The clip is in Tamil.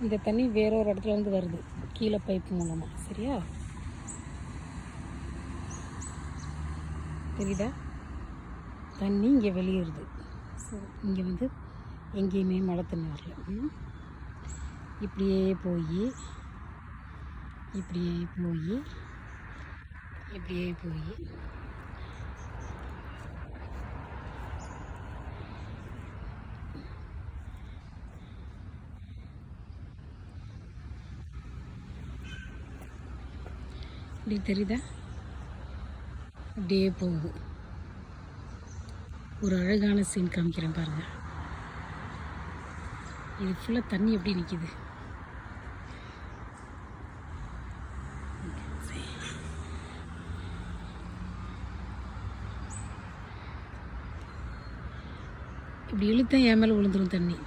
இந்த தண்ணி வேற ஒரு இடத்துல வந்து வருது கீழே பைப் மூலமாக. சரியா? தெரியுதா? தண்ணி இங்கே வெளியேறுது. சரி, இங்கே வந்து எங்கேயுமே மழை தண்ணி வரல. இப்படியே போய் இப்படியே போய் இப்படியே போய் இப்படி தெரியுதா? அப்படியே போகுது. ஒரு அழகான சீன் காமிக்கிறேன் பாருங்கள். இது ஃபுல்லாக தண்ணி எப்படி நிற்கிது. இப்படி இழுத்தா என் மேலே விழுந்துடும் தண்ணி.